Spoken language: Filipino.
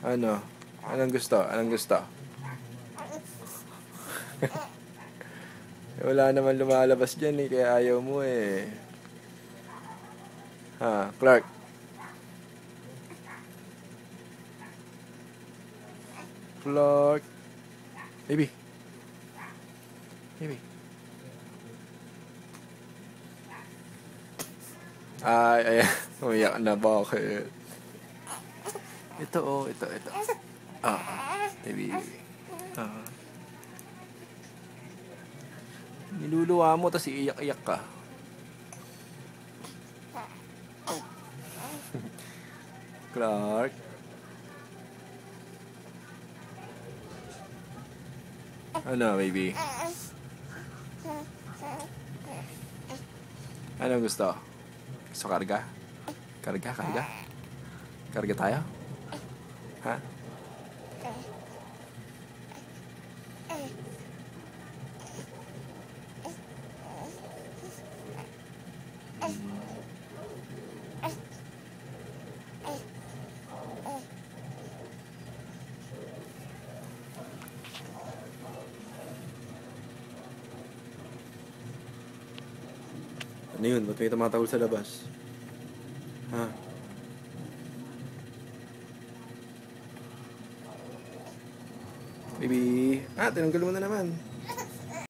Ano? Anong gusto? Anong gusto? Wala naman lumalabas dyan eh, kaya ayaw mo eh. Ha, Clark? Clark? Baby? Baby? Ay, ayan. Umiyak na, bakit? Ito oh, ito. Baby. Ah. Niluluwa mo, tas iiyak-iyak ka. Clark? Ano, baby? Anong gusto? Gusto karga? Karga? Karga tayo? Ha? Ano yun? Ba't may tumatawal sa labas? Ha? Baby? Ah, tinanggal mo na naman.